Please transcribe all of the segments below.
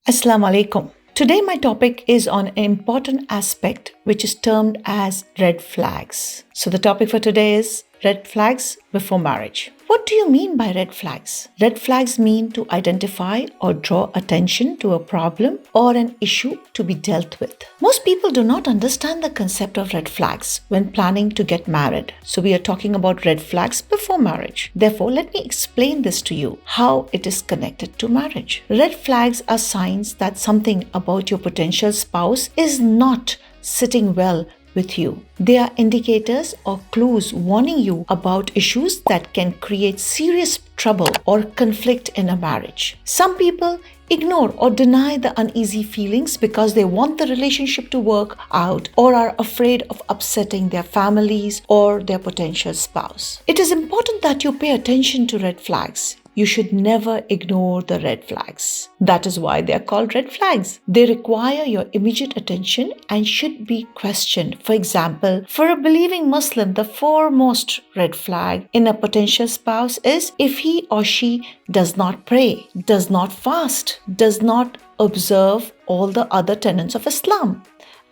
Assalamu alaikum. Today my topic is on an important aspect which is termed as red flags. So the topic for today is red flags before marriage. What do you mean by red flags? Red flags mean to identify or draw attention to a problem or an issue to be dealt with. Most people do not understand the concept of red flags when planning to get married. So we are talking about red flags before marriage. Therefore, let me explain this to you, how it is connected to marriage. Red flags are signs that something about your potential spouse is not sitting well with you. They are indicators or clues warning you about issues that can create serious trouble or conflict in a marriage. Some people ignore or deny the uneasy feelings because they want the relationship to work out or are afraid of upsetting their families or their potential spouse. It is important that you pay attention to red flags. You should never ignore the red flags. That is why they are called red flags. They require your immediate attention and should be questioned. For example, for a believing Muslim, the foremost red flag in a potential spouse is if he or she does not pray, does not fast, does not observe all the other tenets of Islam.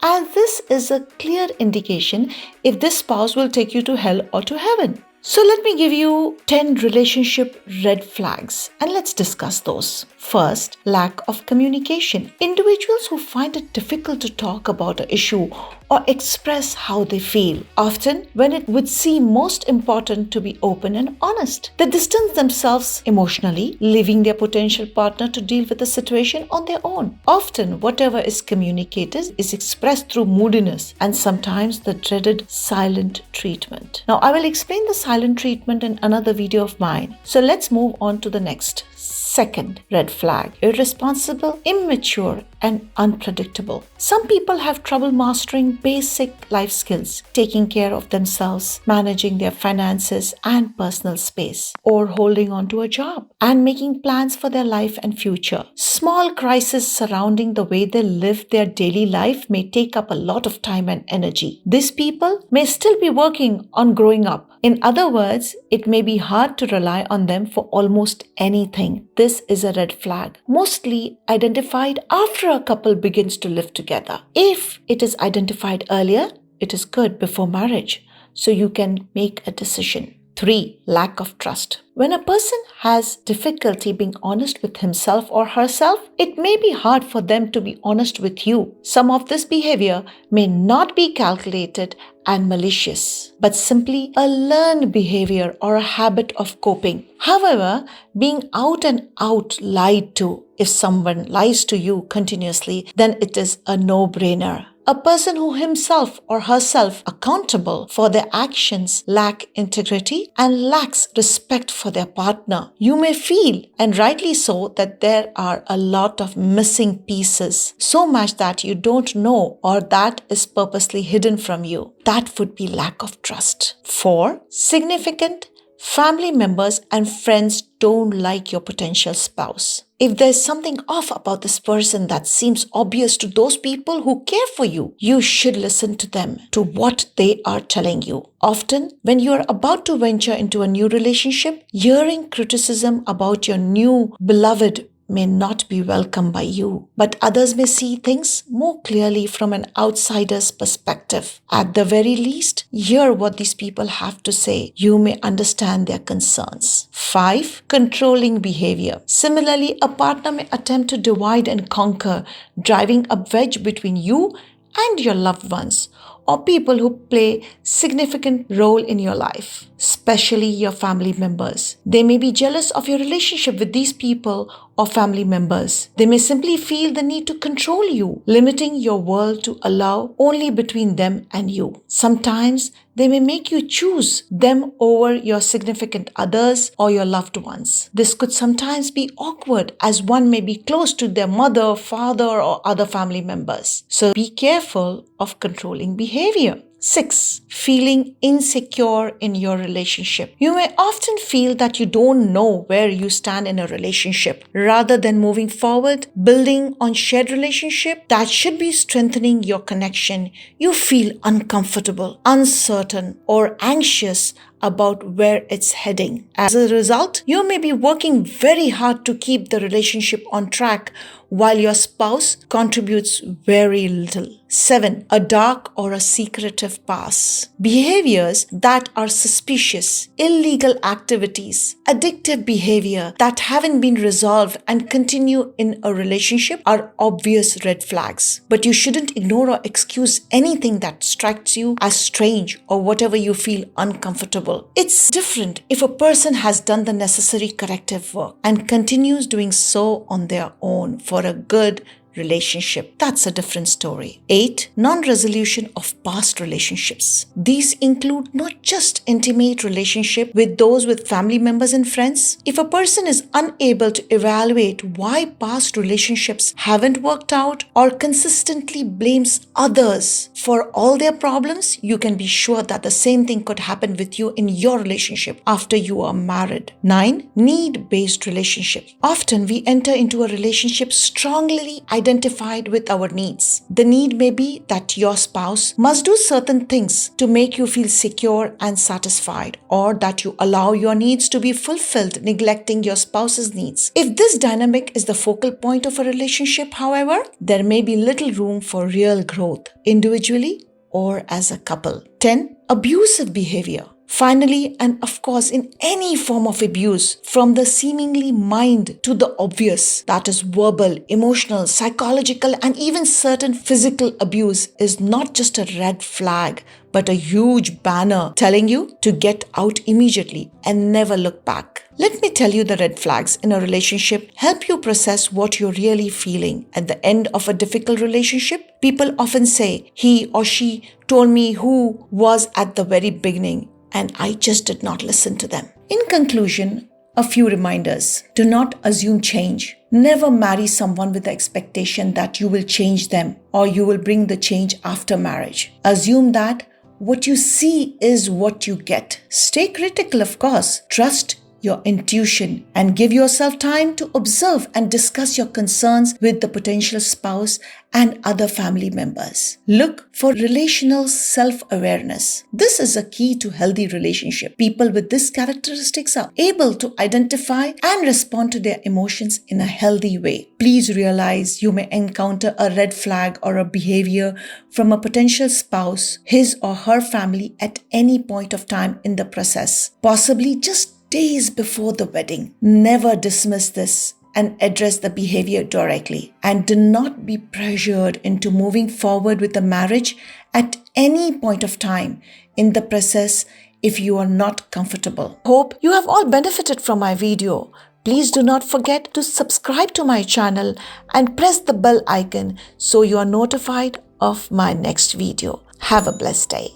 And this is a clear indication if this spouse will take you to hell or to heaven. So let me give you 10 relationship red flags and let's discuss those. First, lack of communication. Individuals who find it difficult to talk about an issue or express how they feel, often when it would seem most important to be open and honest. They distance themselves emotionally, leaving their potential partner to deal with the situation on their own. Often, whatever is communicated is expressed through moodiness and sometimes the dreaded silent treatment. Now, I will explain the silent treatment in another video of mine. So let's move on to the next. Second red flag, irresponsible, immature, and unpredictable. Some people have trouble mastering basic life skills, taking care of themselves, managing their finances and personal space, or holding on to a job and making plans for their life and future. Small crises surrounding the way they live their daily life may take up a lot of time and energy. These people may still be working on growing up. In other words, it may be hard to rely on them for almost anything. This is a red flag, mostly identified after a couple begins to live together. If it is identified earlier, it is good before marriage, so you can make a decision. 3. Lack of trust. When a person has difficulty being honest with himself or herself, it may be hard for them to be honest with you. Some of this behavior may not be calculated and malicious, but simply a learned behavior or a habit of coping. However, being out and out lied to, if someone lies to you continuously, then it is a no-brainer. A person who himself or herself accountable for their actions lack integrity and lacks respect for their partner. You may feel, and rightly so, that there are a lot of missing pieces, so much that you don't know or that is purposely hidden from you. That would be lack of trust. 4. Significant family members and friends don't like your potential spouse. If there's something off about this person that seems obvious to those people who care for you, you should listen to them, to what they are telling you. Often, when you are about to venture into a new relationship, hearing criticism about your new beloved may not be welcome by you, but others may see things more clearly from an outsider's perspective. At the very least, hear what these people have to say. You may understand their concerns. 5. Controlling behavior. Similarly, a partner may attempt to divide and conquer, driving a wedge between you and your loved ones, or people who play significant role in your life, especially your family members. They may be jealous of your relationship with these people or family members. They may simply feel the need to control you, limiting your world to allow only between them and you. Sometimes they may make you choose them over your significant others or your loved ones. This could sometimes be awkward as one may be close to their mother, father, or other family members. So be careful of controlling behavior. 6. Feeling insecure in your relationship. You may often feel that you don't know where you stand in a relationship. Rather than moving forward, building on shared relationship that should be strengthening your connection, you feel uncomfortable, uncertain, or anxious about where it's heading. As a result, you may be working very hard to keep the relationship on track while your spouse contributes very little. 7. A dark or a secretive past. Behaviors that are suspicious, illegal activities, addictive behavior that haven't been resolved and continue in a relationship are obvious red flags. But you shouldn't ignore or excuse anything that strikes you as strange or whatever you feel uncomfortable. It's different if a person has done the necessary corrective work and continues doing so on their own for a good relationship. That's a different story. 8. Non-resolution of past relationships. These include not just intimate relationship with those with family members and friends. If a person is unable to evaluate why past relationships haven't worked out or consistently blames others for all their problems, you can be sure that the same thing could happen with you in your relationship after you are married. 9. Need-based relationships. Often we enter into a relationship strongly identified with our needs. The need may be that your spouse must do certain things to make you feel secure and satisfied, or that you allow your needs to be fulfilled, neglecting your spouse's needs. If this dynamic is the focal point of a relationship, however, there may be little room for real growth, individually or as a couple. 10. Abusive behavior. Finally, and of course, in any form of abuse, from the seemingly mind to the obvious, that is verbal, emotional, psychological, and even certain physical abuse, is not just a red flag, but a huge banner telling you to get out immediately and never look back. Let me tell you the red flags in a relationship help you process what you're really feeling. At the end of a difficult relationship, people often say, he or she told me who was at the very beginning, and I just did not listen to them. In conclusion, a few reminders. Do not assume change. Never marry someone with the expectation that you will change them or you will bring the change after marriage. Assume that what you see is what you get. Stay critical, of course. Trust your intuition and give yourself time to observe and discuss your concerns with the potential spouse and other family members. Look for relational self-awareness. This is a key to healthy relationship. People with these characteristics are able to identify and respond to their emotions in a healthy way. Please realize you may encounter a red flag or a behavior from a potential spouse, his or her family at any point of time in the process, possibly just days before the wedding. Never dismiss this and address the behavior directly. And do not be pressured into moving forward with the marriage at any point of time in the process if you are not comfortable. Hope you have all benefited from my video. Please do not forget to subscribe to my channel and press the bell icon so you are notified of my next video. Have a blessed day.